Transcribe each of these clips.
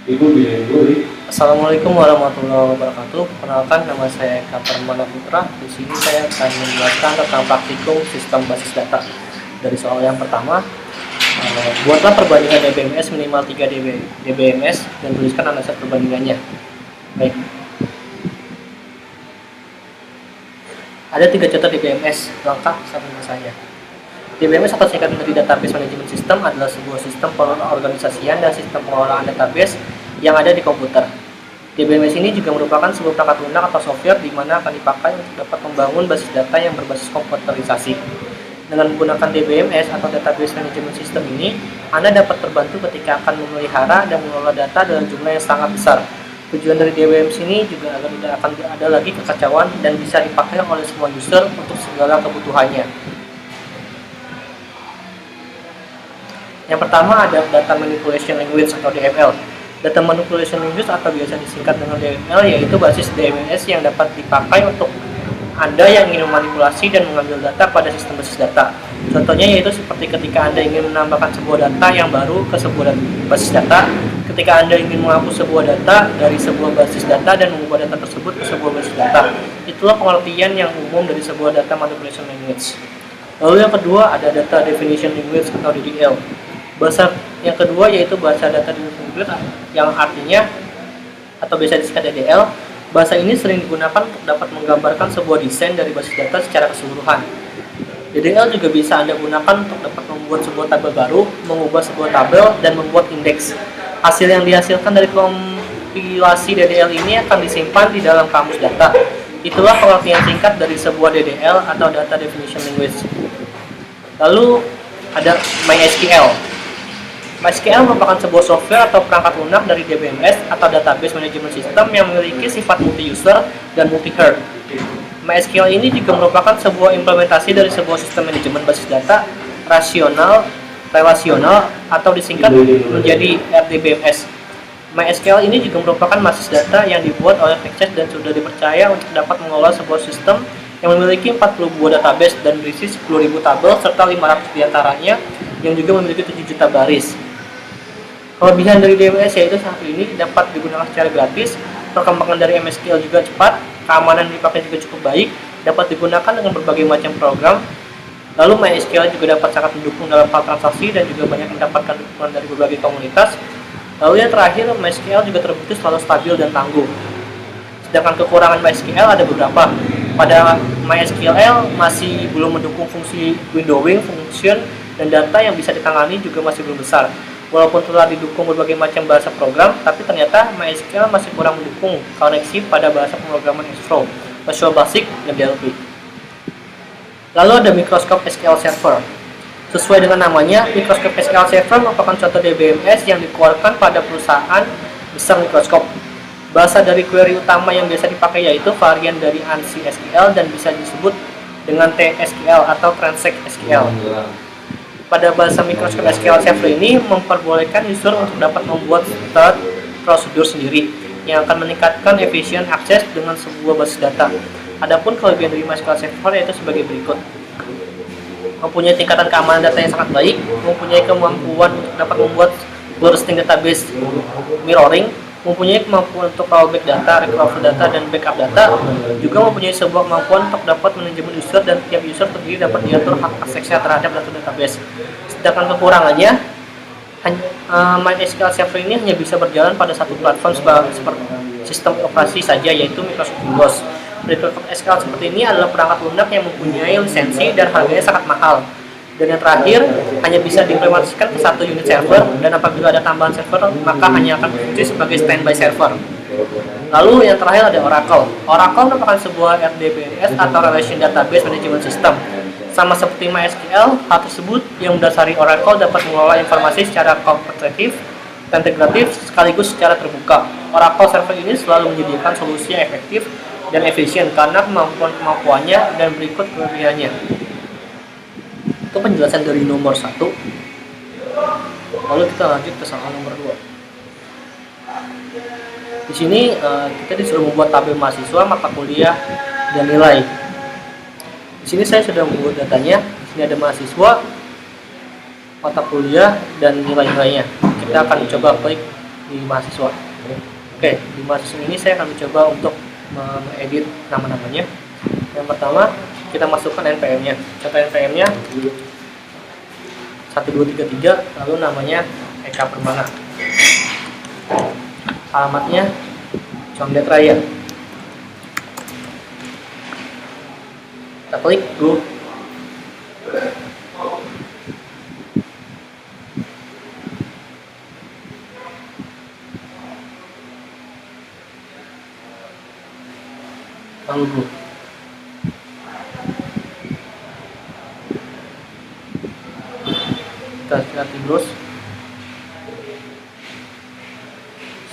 Assalamualaikum warahmatullahi wabarakatuh. Perkenalkan, nama saya Eka Permana Putra. Di sini saya akan menjelaskan tentang praktikum sistem basis data. Dari soal yang pertama, buatlah perbandingan DBMS minimal 3 DBMS dan tuliskan analisa perbandingannya. Baik. Ada 3 contoh DBMS lengkap sama saya. DBMS atau singkatan dari Database Management System adalah sebuah sistem pengorganisasian dan sistem pengelolaan database yang ada di komputer. DBMS ini juga merupakan sebuah perangkat lunak atau software di mana akan dipakai untuk dapat membangun basis data yang berbasis komputerisasi. Dengan menggunakan DBMS atau Database Management System ini, Anda dapat terbantu ketika akan memelihara dan mengelola data dalam jumlah yang sangat besar. Tujuan dari DBMS ini juga agar tidak akan ada lagi kekacauan dan bisa dipakai oleh semua user untuk segala kebutuhannya. Yang pertama ada Data Manipulation Language atau DML. Data Manipulation Language atau biasa disingkat dengan DML yaitu basis DBMS yang dapat dipakai untuk Anda yang ingin memanipulasi dan mengambil data pada sistem basis data. Contohnya yaitu seperti ketika Anda ingin menambahkan sebuah data yang baru ke sebuah basis data, ketika Anda ingin menghapus sebuah data dari sebuah basis data dan mengubah data tersebut ke sebuah basis data. Itulah pengertian yang umum dari sebuah Data Manipulation Language. Lalu yang kedua ada Data Definition Language atau DDL. Bahasa yang kedua yaitu bahasa data definition language yang artinya atau biasa disingkat DDL. Bahasa ini sering digunakan untuk dapat menggambarkan sebuah desain dari basis data secara keseluruhan. DDL juga bisa Anda gunakan untuk dapat membuat sebuah tabel baru, mengubah sebuah tabel, dan membuat indeks. Hasil yang dihasilkan dari kompilasi DDL ini akan disimpan di dalam kamus data. Itulah pengertian singkat dari sebuah DDL atau Data Definition Language. Lalu ada MySQL. MySQL merupakan sebuah software atau perangkat lunak dari DBMS atau Database Management System yang memiliki sifat multi-user dan multi-head. MySQL ini juga merupakan sebuah implementasi dari sebuah sistem manajemen basis data relasional atau disingkat menjadi RDBMS. MySQL ini juga merupakan basis data yang dibuat oleh Access dan sudah dipercaya untuk dapat mengelola sebuah sistem yang memiliki 40 buah database dan berisi 10.000 tabel serta 500 diantaranya yang juga memiliki 7 juta baris. Kelebihan dari DBMS yaitu satu ini dapat digunakan secara gratis, perkembangan dari MySQL juga cepat, keamanan dipakai juga cukup baik, dapat digunakan dengan berbagai macam program. Lalu MySQL juga dapat sangat mendukung dalam hal transaksi dan juga banyak mendapatkan dukungan dari berbagai komunitas. Lalu yang terakhir, MySQL juga terbukti selalu stabil dan tangguh. Sedangkan kekurangan MySQL ada beberapa. Pada MySQL masih belum mendukung fungsi windowing, function, dan data yang bisa ditangani juga masih belum besar. Walaupun telah didukung berbagai macam bahasa program, tapi ternyata MySQL masih kurang mendukung koneksi pada bahasa pemrograman Extro, Visual Basic, dan DLP. Lalu ada Microsoft SQL Server. Sesuai dengan namanya, Microsoft SQL Server merupakan contoh DBMS yang dikeluarkan pada perusahaan besar Microsoft. Bahasa dari query utama yang biasa dipakai yaitu varian dari ANSI SQL dan bisa disebut dengan TSQL atau Transact SQL. Pada bahasa Microsoft SQL Server ini memperbolehkan user untuk dapat membuat start prosedur sendiri yang akan meningkatkan efisien akses dengan sebuah basis data. Adapun kelebihan dari MySQL Server yaitu sebagai berikut. Mempunyai tingkatan keamanan data yang sangat baik, mempunyai kemampuan untuk dapat membuat bursting database mirroring, mempunyai kemampuan untuk rollback data, recover data, dan backup data, juga mempunyai sebuah kemampuan untuk dapat manajemen user dan tiap user terdiri dapat diatur hak aksesnya terhadap data database. Sedangkan kekurangannya, MySQL Server ini hanya bisa berjalan pada satu platform seperti sistem operasi saja, yaitu Microsoft Windows. Microsoft SQL seperti ini adalah perangkat lunak yang mempunyai lisensi dan harganya sangat mahal. Dan yang terakhir, hanya bisa diimplementasikan ke satu unit server, dan apabila ada tambahan server, maka hanya akan berfungsi sebagai standby server. Lalu yang terakhir ada Oracle. Oracle merupakan sebuah RDBMS atau Relation Database Management System. Sama seperti MySQL, hal tersebut yang mendasari Oracle dapat mengelola informasi secara kompetitif, integratif, sekaligus secara terbuka. Oracle Server ini selalu menyediakan solusi yang efektif dan efisien karena kemampuannya dan berikut kelebihannya. Itu penjelasan dari nomor 1. Lalu kita lanjut ke soal nomor 2. Di sini kita disuruh membuat tabel mahasiswa, mata kuliah, dan nilai. Di sini saya sudah membuat datanya. Di sini ada mahasiswa, mata kuliah, dan nilai-nilainya. Kita akan coba klik di mahasiswa. Oke, di mahasiswa ini saya akan mencoba untuk mengedit nama-namanya. Yang pertama, kita masukkan NPM-nya. Contoh NPM-nya 1233, lalu namanya Eka Permana. Alamatnya Condet Raya. Kita klik go. Lalu go. Kita lihat di browse.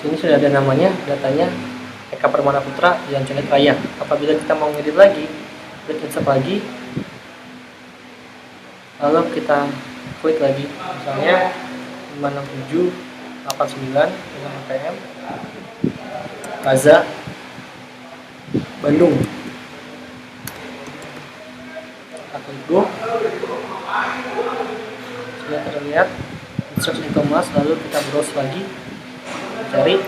Sini sudah ada namanya, datanya Eka Permana Putra yang Condet Raya. Apabila kita mau ngedit lagi, klik insert lagi, lalu kita klik lagi, misalnya 56789 dengan NPM Raza Bandung. Kita klik go. Sudah terlihat instruksi Thomas, lalu kita browse lagi, cari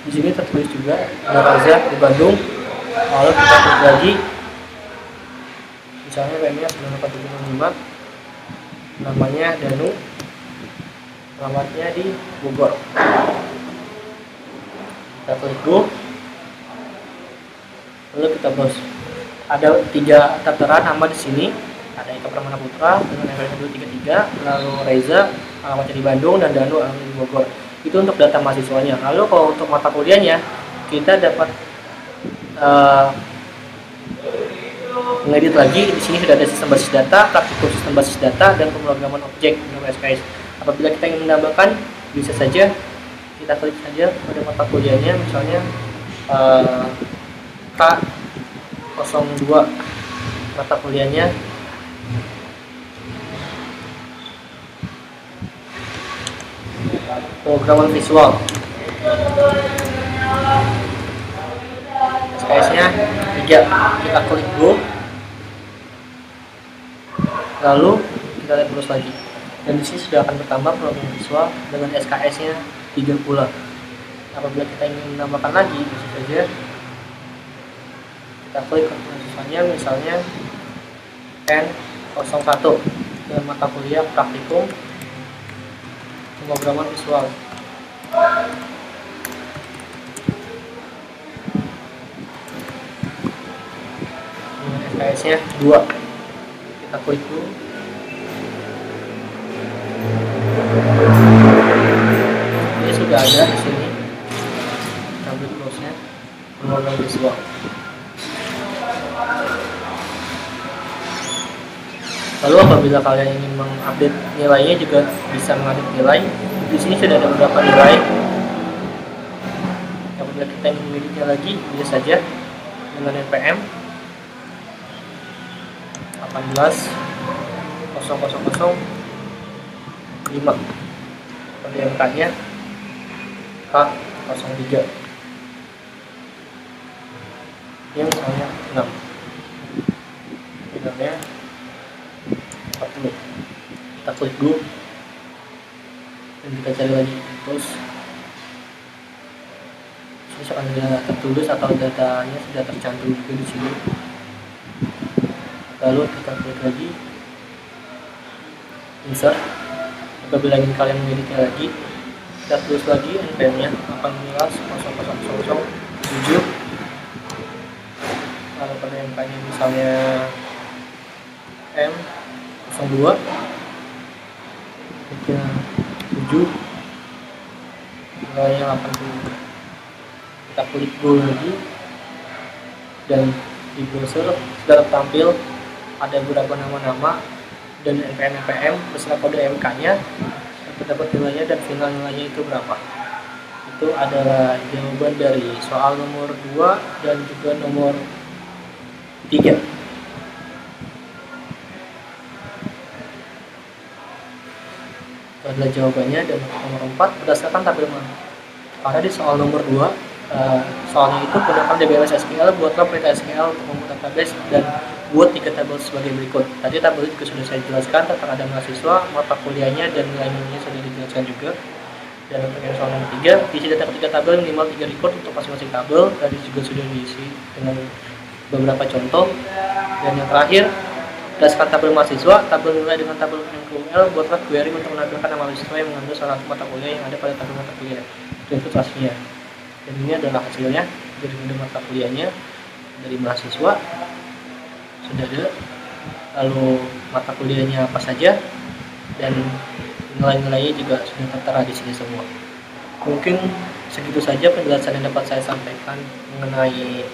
di sini tertulis juga ada Raza di Bandung, lalu kita klik lagi, misalnya PM-nya 94765, namanya Danu, alamatnya di Bogor. Kita klik go, lalu kita browse. Ada 3 tertera nama di sini. Ada Eka Permana Putra dengan NPM 233, lalu Reza alamatnya di Bandung, dan Danu alamatnya di Bogor. Itu untuk data mahasiswanya. Lalu kalau untuk mata kuliahnya, kita dapat mengedit lagi. Di sini sudah ada sistem basis data, praktikum sistem basis data, dan pemrograman objek dengan SKS. Apabila kita ingin menambahkan, bisa saja kita klik saja pada mata kuliahnya, misalnya K02 mata kuliahnya pemrograman visual, SKS-nya 3. Kita klik go, lalu kita lihat terus lagi, dan di sini sudah akan bertambah pemrograman visual dengan SKS-nya 3 pula. Apabila kita ingin menambahkan lagi, bisa saja kita klik misalnya N01 dengan mata kuliah praktikum pemrograman visual. Dengan SKS-nya 2. Kita klik dulu. Ini sudah ada di sini. Kita klik close-nya, pemrograman visual. Lalu apabila kalian ingin mengupdate nilainya, juga bisa mengupdate nilai. Di sini sudah ada beberapa nilai. Apabila kita ingin mengeditnya lagi, bisa saja dengan NPM 18.000.5. Pada MK-nya K03. Yang misalnya 6. Finalnya 40. Kita klik dulu dan kita cari lagi terus. Misalkan sudah tertulis atau datanya sudah tercantum juga di sini. Lalu kita klik lagi insert. Apabila ingin kalian mengeditnya lagi, kita tulis lagi NPM-nya 18.000.7. Lalu pada MK-nya misalnya M02, 7, nilainya 80. Kita klik go lagi, dan di browser sudah tampil ada beberapa nama-nama dan NPM beserta kode MK-nya, terdapat nilainya dan final nilainya itu berapa. Itu adalah jawaban dari soal nomor 2 dan juga nomor 3. Itu adalah jawabannya. Dan nomor 4 berdasarkan tabel mana. Karena di soal nomor 2 soalnya itu gunakan DBMS SQL, buatlah perintah SQL untuk memutar tabel dan buat 3 tabel sebagai berikut. Tadi tabel itu sudah saya jelaskan tentang ada mahasiswa, mata kuliahnya, dan nilai-nilainya sudah dijelaskan juga. Dan untuk yang soal nomor 3, isi data ketiga tabel minimal 3 record untuk masing-masing tabel. Tadi juga sudah diisi dengan beberapa contoh. Dan yang terakhir, berdasarkan tabel mahasiswa, tabel nilai dengan tabel MQL, buatlah query untuk menampilkan nama mahasiswa yang mengambil salah satu mata kuliah yang ada pada tabel mata kuliah. Itu hasilnya. Dan ini adalah hasilnya dari mata kuliahnya dari mahasiswa sudah ada, lalu mata kuliahnya apa saja, dan nilai-nilainya juga sudah tertera di sini semua. Mungkin segitu saja penjelasan yang dapat saya sampaikan mengenai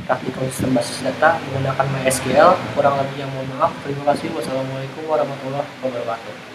praktikum sistem basis data menggunakan MySQL. Kurang lebihnya mohon maaf. Terima kasih. Wassalamualaikum warahmatullahi wabarakatuh.